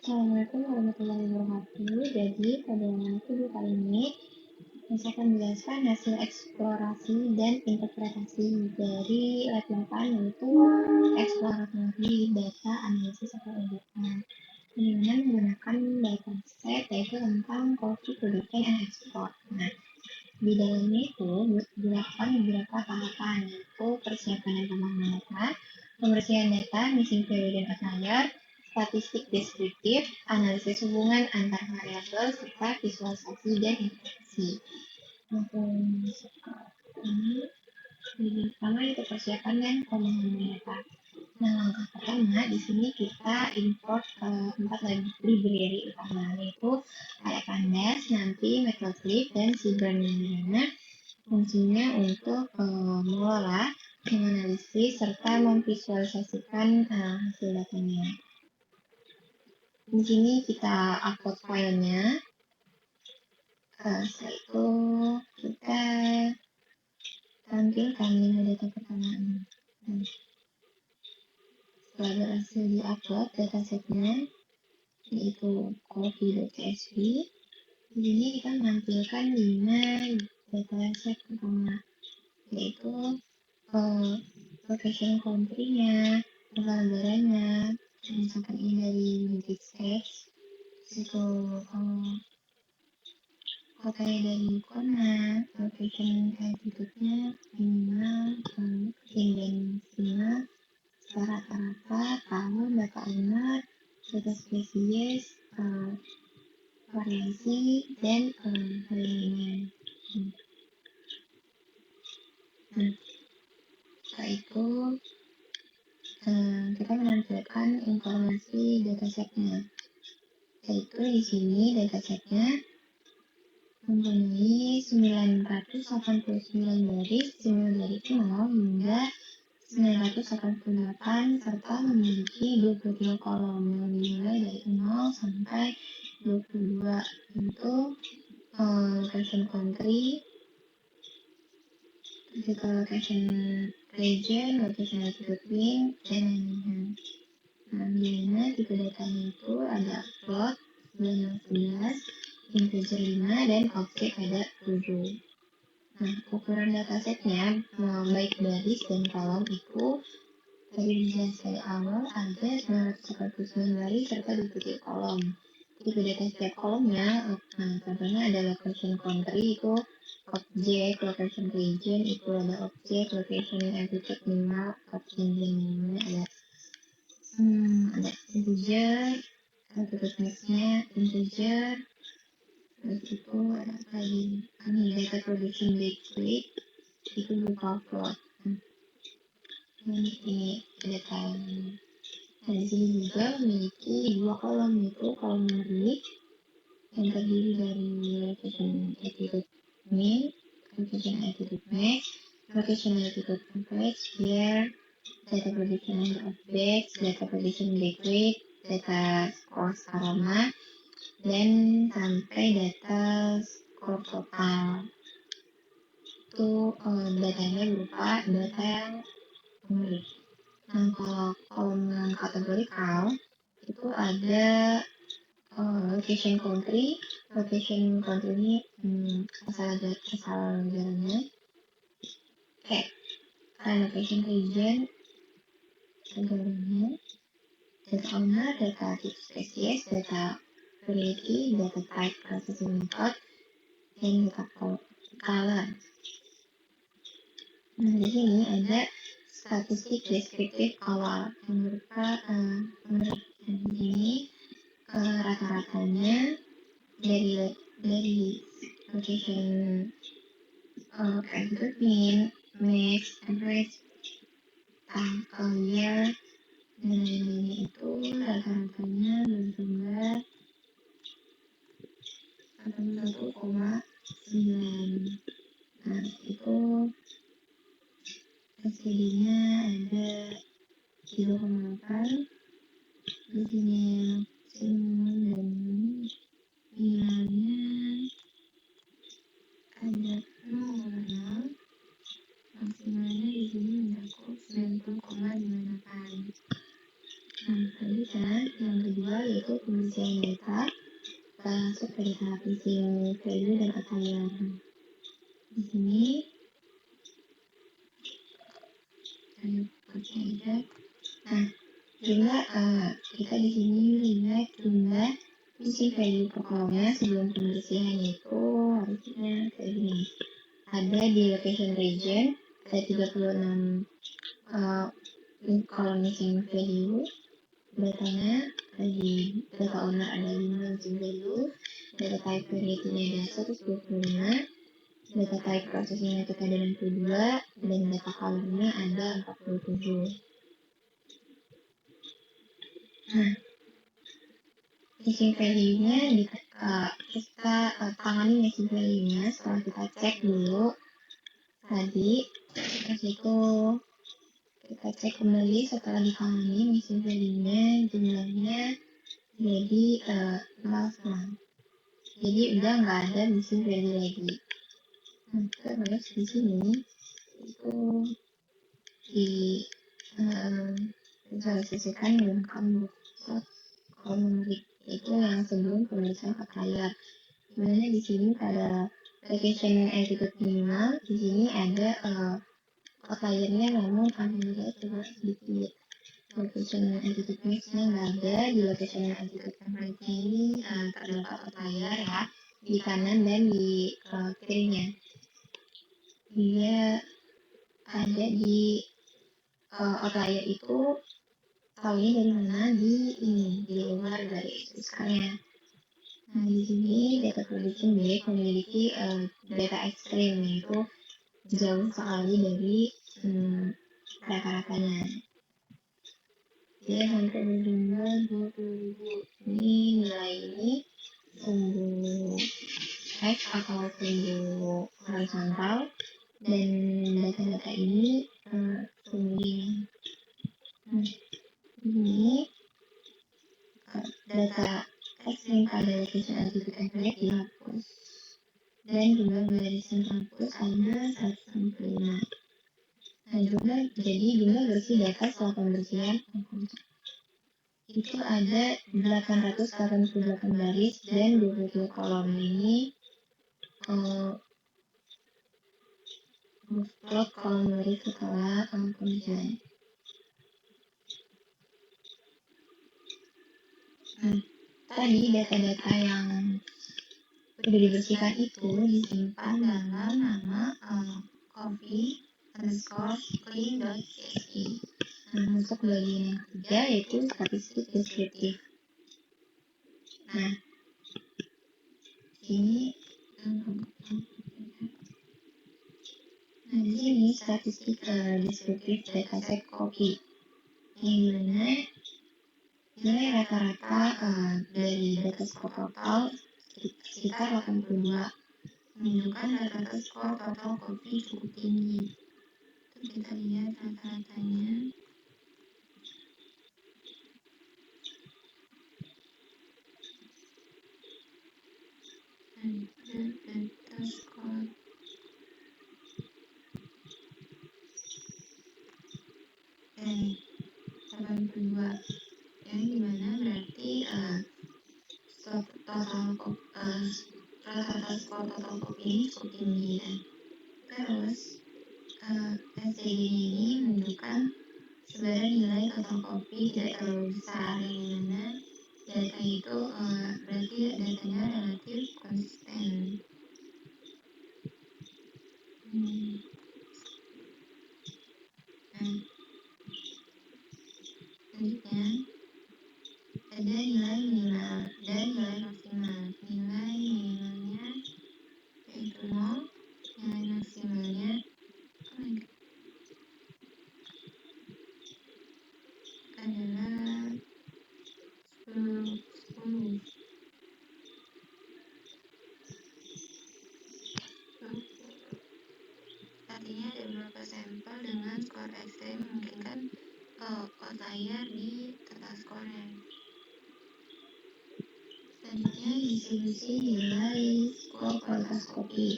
Assalamualaikum warahmatullahi wabarakatuh. Jadi pada video kali ini saya akan menjelaskan hasil eksplorasi dan interpretasi dari lab 8, yaitu exploratory data analisis atau EDA, dengan menggunakan dataset yaitu tentang coffee production and export. Nah, di dalamnya itu dilakukan beberapa tahapan, yaitu persiapan dan pengembangan data, pembersihan data, missing value dan outlier, statistik deskriptif, analisis hubungan antar variabel, serta visualisasi dan interpretasi. Ini jadi pertama itu persiapan dan pengembangan data. Nah, langkah pertama di sini kita import empat library utama, yaitu ada Pandas, NumPy, Matplotlib, dan Seaborn. Fungsinya untuk mengelola, menganalisis, serta memvisualisasikan hasil datanya. Di sini kita upload filenya. Setelah itu kita tampilkan 5 data pertama ini. Setelah berhasil di-upload datasetnya, yaitu coffee.csv, di sini kita menampilkan 5 dataset pertama, yaitu location country-nya, tanggal negaranya, misalkan ini dari United States, itu kotanya dari Kona, location altitude-nya minimal, ketinggian maksimal, rata-rata, tahun, data owner, data spesies, variasi, dan lainnya. Setelah itu kita menampilkan informasi datasetnya, yaitu di sini datasetnya mempunyai 989 baris, dimulai dari 0 hingga 988, serta memiliki 23 kolom yang dimulai dari 0 sampai 22 untuk location country, physical location region, location altitude wind, dan lain-lain. Nah, dimana tipe datanya itu ada float 11, integer 5, dan objek ada 7. Nah, ukuran datasetnya baik baris dan kolom itu tadi dijelaskan dari awal ada 989 baris serta 23 kolom. Tipe data setiap kolomnya, contohnya ada location country itu objek, location region itu ada objek, location altitude minimal, ketinggian minimalnya ada integer, altitude max-nya integer, terus itu ada lagi data production date itu berupa plot. Ini datanya. Nah, di sini juga memiliki 2 kolom, yaitu kolom merit yang terdiri dari location altitude min, location altitude max, location altitude average, year, data prediction number of bags, data prediction bag weight, data course aroma, dan sampai data skor total. Itu datanya berupa data yang merit. Nah, kalau kolom yang kategorikal itu ada location country ini asal negaranya, location region negaranya, data owner, data type species, data variety, data type processing method, dan data color. Nah, di sini ada statistik deskriptif awal yang berupa ini rata-ratanya dari location altitude mean, max, average, year, dan lain-lainnya itu rata-ratanya berjumlah 81,9. Nah, itu SPD-nya ada 3,8. Di sini maksimum dan minimalnya ada 0,0. Maksimalnya di sini mencakup 90,58. Nah, Lanjutkan yang kedua yaitu pembersihan data. Kita masuk ke tahap isi value dan outlier. Di sini saya buka aja. Nah, jumlah kita di sini lihat jumlah isi value per kolomnya sebelum pembersihan itu harusnya kayak gini. Ada di location region ada 36 kolom missing value. Datanya di data owner ada 5 missing value. Data type variety-nya ada 125. Data type processing method ada 62 dan data color-nya ada 47. Nah, missing value-nya kita tangani missing value-nya setelah kita cek dulu tadi. Terus itu kita cek kembali setelah ditangani missing value-nya jumlahnya jadi 0. Jadi udah nggak ada missing value lagi. Nah, terus di sini itu divisualisasikan menggunakan kolom memory itu yang sebelum pemeriksaan outlier. Dimana di sini pada location altitude minimal di sini ada outliernya namun alhamdulillah coba sedikit location altitude max-nya nggak ada. Di location altitude average-nya ini terdapat outlier ya di kanan dan di kirinya. Dia ada di outlier itu tahunya dari mana di luar dari SSK-nya. Nah, di sini data prediction baik memiliki data ekstrim yaitu jauh sekali dari rata-ratanya. Dia sampai berjumlah 20.000. Ini nilai ini sumbu X atau sumbu horizontal dan data-data ini sumbu nah, ini data ekstrim pada location altitude average dihapus dan jumlah barisan hapus ada 105. Nah, jumlah bersih data setelah pembersihan itu ada 888 baris dan 23 kolom. Ini plot kolom baris setelah pembersihan. Tadi data-data yang udah dibersihkan itu disimpan dalam nama coffee_clean.csv. Nah, masuk bagian yang ketiga yaitu statistik deskriptif. Nah, di sini statistik deskriptif dataset copy yang dimana nilai rata-rata dari data skor total sekitar 82 menunjukkan rata-rata skor total copy cukup tinggi. Terus kita lihat rata-ratanya. Data skor dari 82 yang dimana berarti rata-rata skor total copy ini cukup tinggi dan terus SCG ini menunjukkan sebenarnya nilai total copy tidak terlalu besar yang dimana data itu berarti datanya relatif konsisten. Selanjutnya ada nilai minimal dan nilai maksimal. Nilai minimalnya yaitu 0, nilai maksimalnya adalah 10. Artinya ada beberapa sampel dengan skor ekstrem memungkinkan outlier di tata skornya. Selanjutnya distribusi nilai skor kualitas kopi.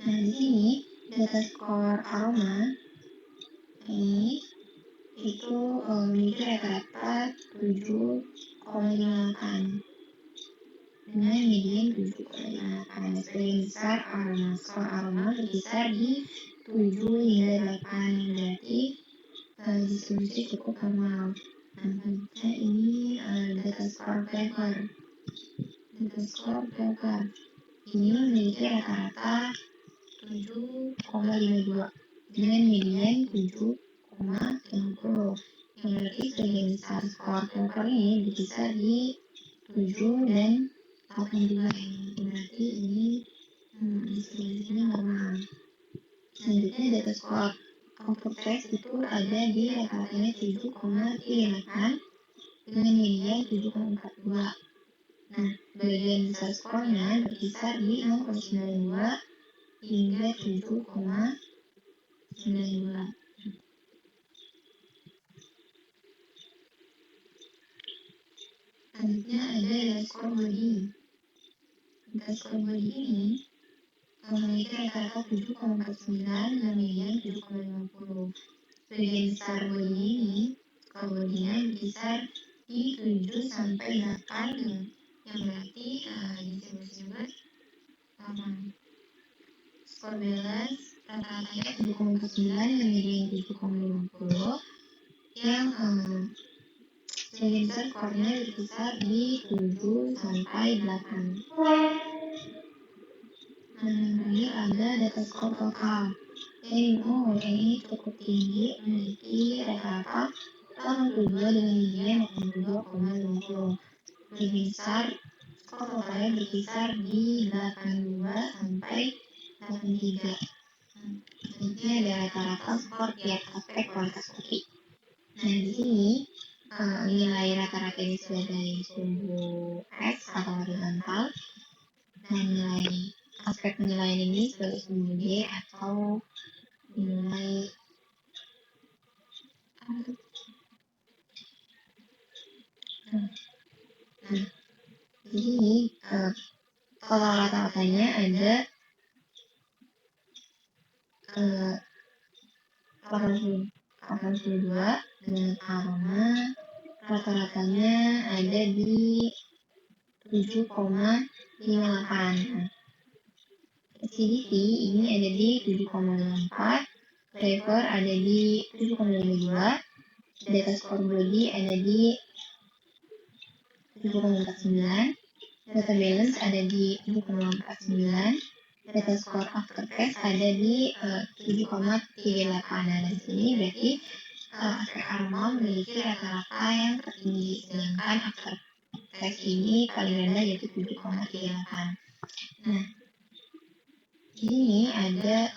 Nah, di sini data skor aroma ini itu memiliki rata-rata 7,58 dengan median 7,58. Sebagian besar skor aroma berkisar di 7 hingga 8, berarti distribusi cukup normal. Nah, selanjutnya ini data skor flavor. Data skor flavor ini memiliki rata-rata 7,52 dengan median 7,60, yang berarti sebagian besar skor flavor ini berkisar di 7 dan 8 juga, berarti ini distribusinya normal. Selanjutnya data skor aftertaste itu ada di rata-ratanya 7,38 dengan median 7,42. Nah, bagian besar skornya berkisar di 0,92 hingga 7,92. Selanjutnya ada data skor body. Data skor body ini memiliki rata-rata 7,49 dengan median 7,50. Sebagian besar body ini, skor body-nya berkisar di 7 sampai 8, yang berarti distribusi juga 8. Skor balance rata-ratanya 7,49 dengan median 7,50, yang sebagian besar skornya berkisar di 7 sampai 8. Nah, yang terakhir ada data skor total. Yang ini cukup tinggi, memiliki rata-rata 82 dengan median 82,50. Lebih besar, skor totalnya berkisar di 82 sampai 83. Selanjutnya ada rata-rata skor tiap aspek kualitas kopi. Nah, di sini nilai rata-rata ini sebagai suhu es atau horizontal, dan nilai aspek penilaian ini sebagai suhu G atau nilai di sini kalau rata-ratanya ada 82 dengan aroma rata-ratanya ada di 7,58. Acidity ini ada di 7,54, flavor ada di 7,52, data skor body ada di 7,49, data balance ada di 7,49, data skor aftertaste ada di 7,38. Nah, di sini berarti aspek aroma memiliki rata-rata yang tertinggi, sedangkan aftertaste ini paling rendah yaitu 7,38. Nah, di sini ada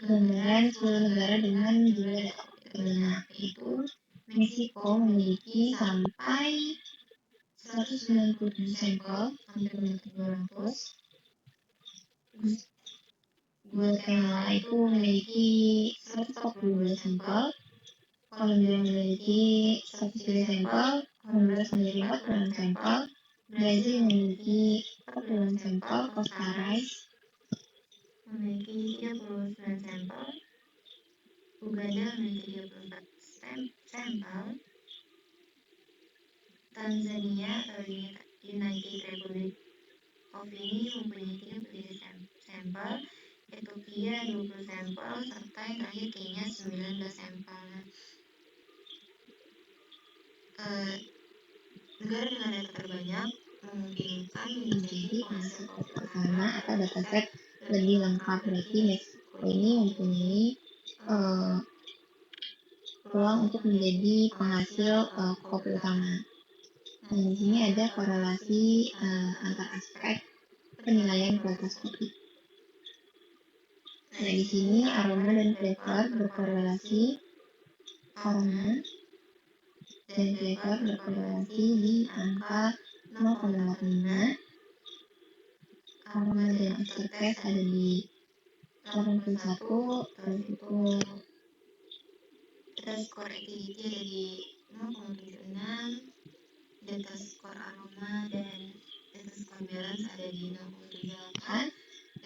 gambaran 10 negara dengan jumlah data kopi terbanyak, yaitu Meksiko memiliki sampai 197 sampel, hampir mendekati 200. Guatemala itu memiliki 142 sampel, Kolombia memiliki 103 sampel, Honduras memiliki 46 sampel, Brazil memiliki 41 sampel, Costa Rica memiliki 39 sampel, Uganda memiliki 34 sampel, Tanzania atau United Republic of ini mempunyai 33 sampel, Ethiopia 20 sampel, serta yang terakhir Kenya 19 sampel. Negara dengan data terbanyak memungkinkan menjadi penghasil kopi utama atau dataset lebih lengkap. Berarti Meksiko ini mempunyai peluang untuk menjadi penghasil kopi utama. Nah, di sini ada korelasi antar aspek penilaian kualitas kopi. Nah, di sini aroma dan flavor berkorelasi, di angka 0,45, aroma dan aftertaste ada di 81, terus itu data skor activity ada di 0,76, data skor aroma dan data skor balance ada di 0,78,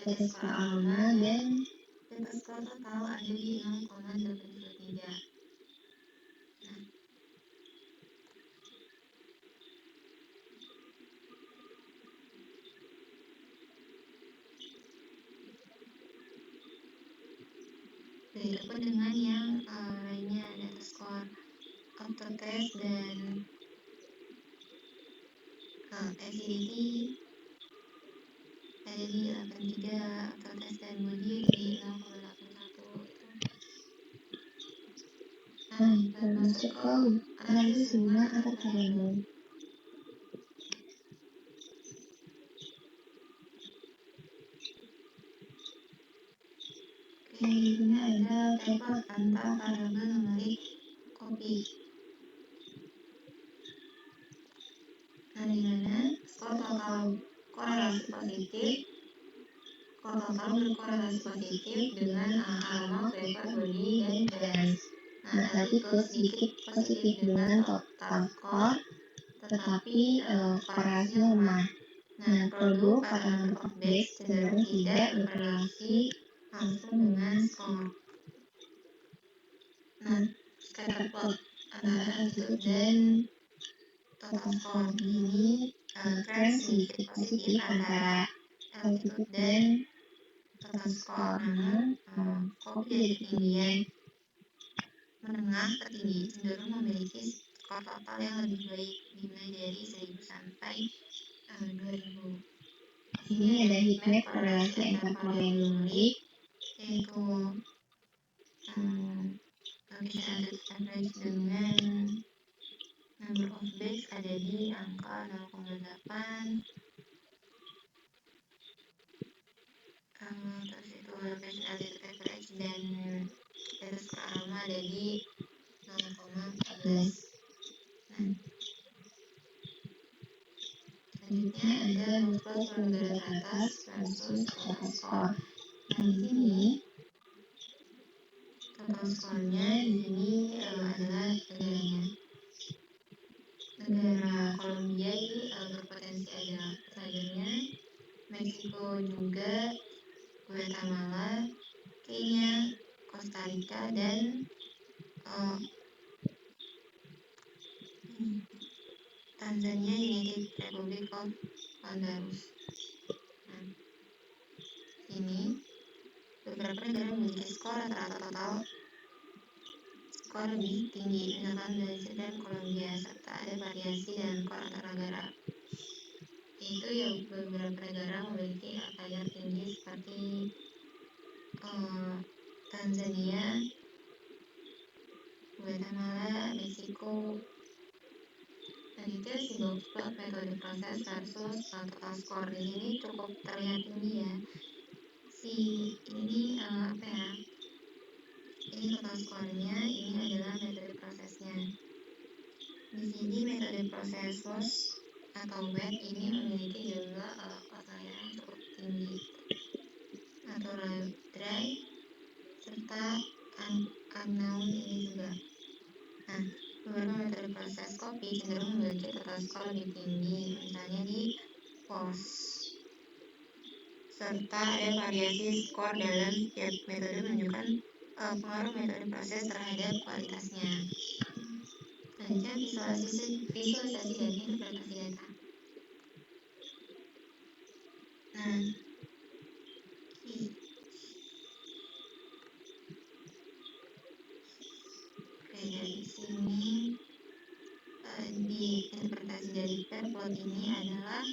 data skor aroma dan data skor total ada di 0,833. begitupun dengan yang lainnya, data skor autotest dan acidity ada di 83, autotest dan body di 0,81 itu. Dan masuk ke analisis hubungan antar variabel. Di sini ada plot antar variabel numerik kopi. Nah, di mana skor total korelasi positif, skor total berkorelasi positif dengan aroma, flavor, body, dan balance. Nah, tadi itu sedikit positif dengan total skor, tetapi korelasinya lemah. Nah, produk atau number of base cenderung tidak berkorelasi langsung dengan skor. Nah, scatter plot antara altitude dan total skor ini tren sedikit positif antara altitude dan total skor. Namun, kopi dari ketinggian menengah ke tinggi cenderung memiliki skor total yang lebih baik, dimulai dari 1000 sampai 2000. Di sini ada heatmap korelasi antar variabel numerik, yaitu location altitude average dengan number of bags ada di angka 0,8. Terus itu location altitude average dan data skor aroma ada di 0,14. Nah, selanjutnya ada plus negara teratas versus total skor. Nah, di sini total skornya di sini adalah negaranya. Negara Kolombia ini berpotensi ada outsidernya, Meksiko juga, Guatemala, Kenya, Costa Rica, dan Tanzania United Republic of Honduras. Nah, ini beberapa negara memiliki skor rata-rata total skor lebih tinggi, misalkan Brazil dan Kolombia, serta ada variasi dalam skor antar negara. Itu ya beberapa negara memiliki outlier tinggi seperti Tanzania, Guatemala, Meksiko. Selanjutnya si box plot metode proses versus total skor di sini cukup terlihat tinggi ya. Ini total skornya, ini adalah metode prosesnya. Di sini metode proses loss atau wet ini memiliki jumlah outlier yang cukup tinggi, natural dry, serta unknown ini juga. Nah, beberapa metode proses kopi cenderung memiliki total skor lebih tinggi, misalnya di POS. Serta ada variasi skor dalam setiap metode menunjukkan pengaruh metode proses terhadap kualitasnya. Selanjutnya visualisasi dan interpretasi data. Nah, dari sini di interpretasi dari plot ini adalah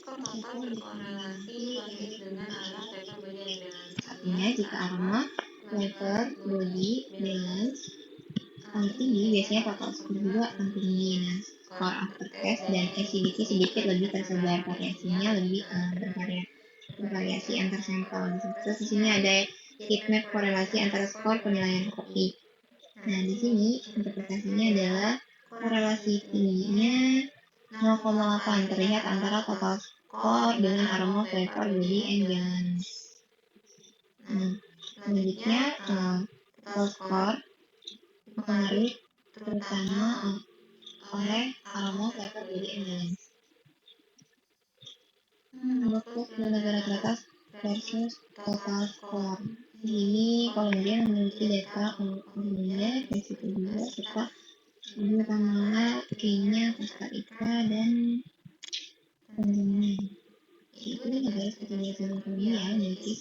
skor total berkorelasi positif dengan aroma, flavor, body, and balance. Artinya jika aroma, flavor, body, balance tinggi, biasanya total skor juga akan tinggi. Nah, skor aftertaste dan acidity sedikit lebih tersebar, variasinya lebih bervariasi antar sampel. Terus di sini ada heatmap korelasi antara skor penilaian kopi. Nah, di sini interpretasinya adalah korelasi tingginya 0,8 terlihat antara total skor dengan aroma, flavor, body, and balance. Nah, selanjutnya total skor dipengaruhi terutama oleh aroma, flavor, body, and balance. Fokus ke negara teratas versus total skor. Di sini Kolombia memiliki data Kolombia, Meksiko juga, serta Guatemala, Kenya, Costa Rica, dan Tanzania. Itu negara seperti Brazil dan Kolombia memiliki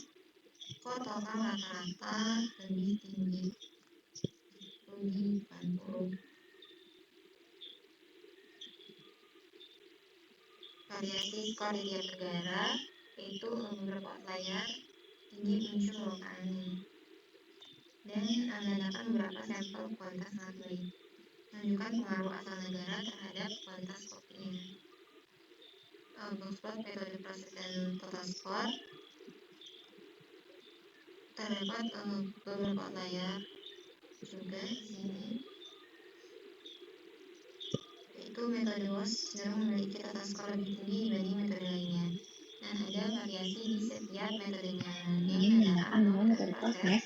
skor total rata-rata lebih tinggi, lebih 80. Variasi skor di tiap negara, yaitu beberapa outlier tinggi muncul lokalnya. Dan menandakan beberapa sampel kualitas sangat baik, menunjukkan pengaruh asal negara terhadap kualitas kopinya. Boxplot metode proses dan total skor, terdapat beberapa outlier juga di sini, yaitu metode WOS cenderung memiliki total skor lebih tinggi dibanding metode lainnya, dan ada variasi di setiap metodenya. Ini menandakan bahwa metode proses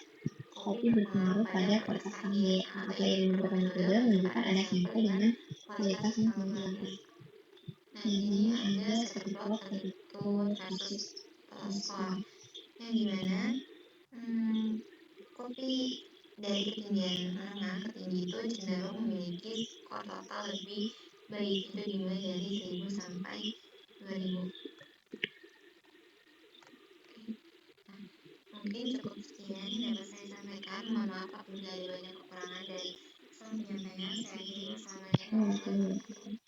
kopi berpengaruh pada kualitas akhir. Outlier di beberapa metode menunjukkan ada sampel dengan kualitas yang sangat luar biasa. Nah, di sini ada scatter plot attitude versus total score, yang dimana kopi dari ketinggian menengah ke tinggi itu cenderung memiliki skor total lebih baik, itu dimulai dari 1000 sampai 2000. Nah, mungkin cukup sekian yang dapat saya sampaikan. Mohon maaf apabila ada banyak kekurangan dan salah penyampaian. Saya akhiri, wassalamualaikum warahmatullahi wabarakatuh.